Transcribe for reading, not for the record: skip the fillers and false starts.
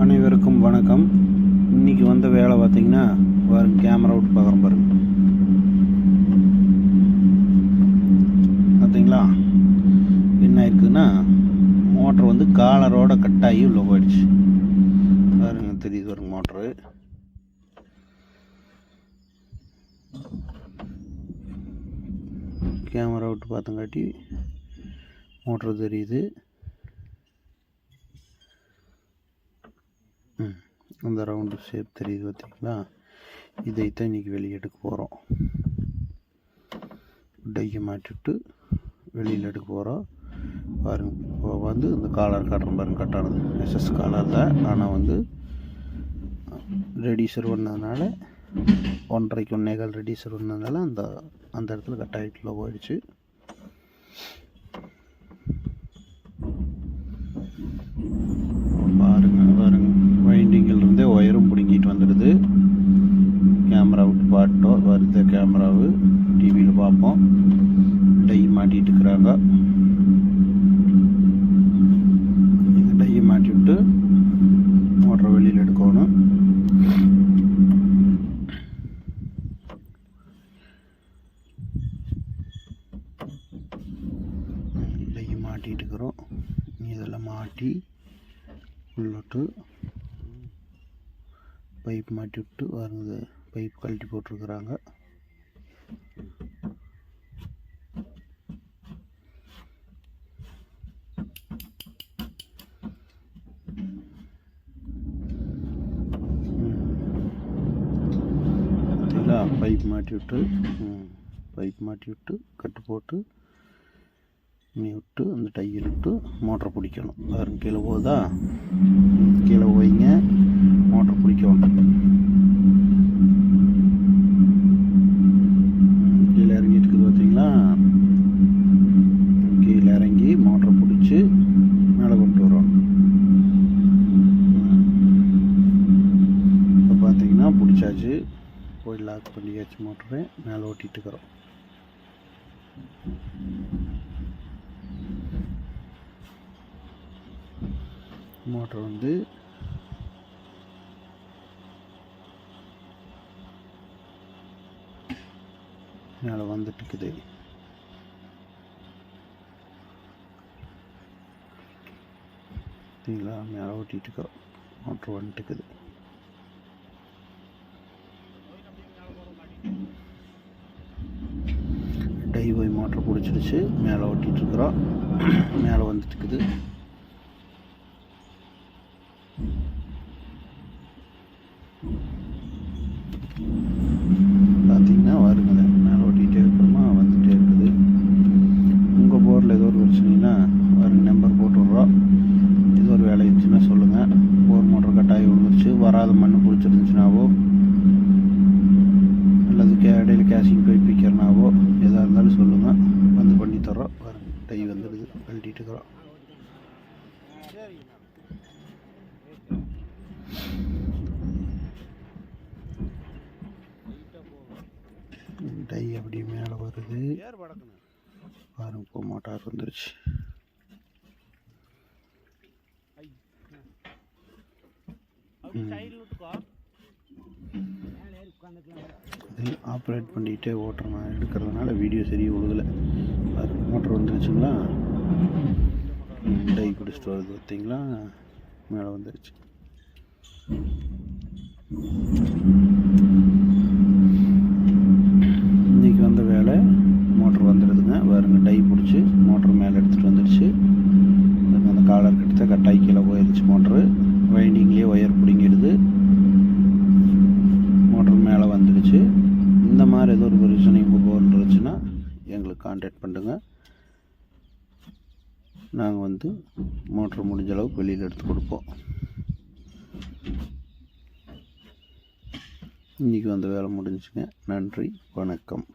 அனைவருக்கும் வணக்கம். இன்றைக்கி வந்த வேலை பார்த்திங்கன்னா கேமரா விட்டு பார்க்குறோம் பாருங்க. பார்த்தீங்களா என்ன ஆயிருக்குதுன்னா, மோட்ரு வந்து காலரோட கட் ஆகி உள்ளே போயிடுச்சு பாருங்க. தெரியுது பாருங்க மோட்ரு. கேமரா விட்டு பார்த்தங்காட்டி மோட்ரு தெரியுது. அந்த ரவுண்டு ஷேப் தெரியுது பார்த்தீங்களா. இதைத்தான் இன்றைக்கி வெளியே எடுக்க போகிறோம். டையை மாட்டிவிட்டு வெளியில் எடுக்க போகிறோம் பாருங்க. இப்போ வந்து இந்த காலர் காட்டுறோம் பாருங்க. கட்டானது எஸ்எஸ் காலர் தான், ஆனால் வந்து ரெடியூசர் பண்ணதுனால 1.5 1/4 ரெடியூசர் பண்ணதுனால அந்த இடத்துல கட் ஆகிட்டுல போயிடுச்சு. பாருங்க வைண்டிங்கில் இருந்தே ஒயரும் பிடுங்கிட்டு வந்துடுது. கேமரா விட்டு பாட்டோம் வருது. கேமராவு டிவியில் பார்ப்போம். டை மாட்டிகிட்டு இருக்கிறாங்க. இந்த டையை மாட்டி விட்டு மோட்டரை வெளியில் எடுக்கணும். டையை மாட்டிகிட்டு இருக்கிறோம். இதெல்லாம் மாட்டி உள்ளிட்டு பைப் மாட்டி விட்டு வருது. பைப் கழட்டி போட்டிருக்கிறாங்க. பைப் மாட்டி விட்டு கட்டு போட்டு நீ விட்டு அந்த டையில் விட்டு மோட்டரை பிடிக்கணும். பாருங்க கீழே போகுதா. கீழே போய்ங்க மோட்டரை பிடிக்கணும். கீழே இறங்கிட்டு இருக்குது பார்த்தீங்களா. கீழே இறங்கி மோட்டரை பிடிச்சி மேலே கொண்டு வரோம். இப்போ பார்த்தீங்கன்னா பிடிச்சாச்சு. போய் லாக் பண்ணியாச்சு. மோட்டரை மேலே ஓட்டிகிட்டு இருக்கிறோம். மோட்டர் வந்து மேலே வந்துட்டு இருக்குது. சரிங்களா, மேலே ஓட்டிகிட்டு இருக்கிறோம். மோட்ரு வந்துட்டு இருக்குது. டை போய் மோட்டர் பிடிச்சிடுச்சு. மேலே ஓட்டிகிட்டு இருக்கிறோம். மேலே வந்துட்டு இருக்குது. பார்த்தீங்கன்னா வருங்க மேலே ஓட்டிகிட்டே இருக்கிறோமா, வந்துகிட்டே இருக்குது. உங்கள் போரில் ஏதோ ஒரு பிரச்சனைனா வருங்க நம்பர் போட்டு விட்றோம். ஏதோ ஒரு வேலை இருந்துச்சுன்னா சொல்லுங்கள். போர் மோட்டர் கட்டாயி விழுந்துருச்சு, வராத மண் பிடிச்சிருந்துச்சுனாவோ அல்லது இடையில் கேஷிங் போய் பிக்கிறனாவோ எதாக இருந்தாலும் சொல்லுங்கள், வந்து பண்ணி தர்றோம். பாருங்க டை வந்துடுது. கழட்டிட்டு இருக்கிறோம். டை அப்படியே மேலே வருது பாருங்க. இப்போ மோட்டார் வந்துருச்சு. ஆப்ரேட் பண்ணிகிட்டே ஓட்டுறேன். எடுக்கிறதுனால வீடியோ சரியாக விழுகலை. மோட்டர் வந்துருச்சுங்களா. டை பிடிச்சிட்டு வருது பார்த்தீங்களா. மேலே வந்துருச்சு. இன்றைக்கி வந்த வேலை மோட்டர் வந்துடுதுங்க. பாருங்க டை பிடிச்சி மோட்டர் மேலே எடுத்துகிட்டு வந்துடுச்சு. அந்த காலர் கிட்ட கட்டாய் கீழே போயிடுச்சு. மோட்ரு வைண்டிங்லேயே ஒயர் பிடிங்கிடுது. மோட்டர் மேலே வந்துடுச்சு. இந்த மாதிரி ஏதோ ஒரு பிரச்சனை உங்கள் போரில் இருந்துச்சுன்னா எங்களுக்கு கான்டாக்ட் பண்ணுங்க. நாங்கள் வந்து மோட்ரு முடிஞ்ச அளவுக்கு வெளியில் எடுத்து கொடுப்போம். இன்றைக்கி வந்த வேலை முடிஞ்சுங்க. நன்றி, வணக்கம்.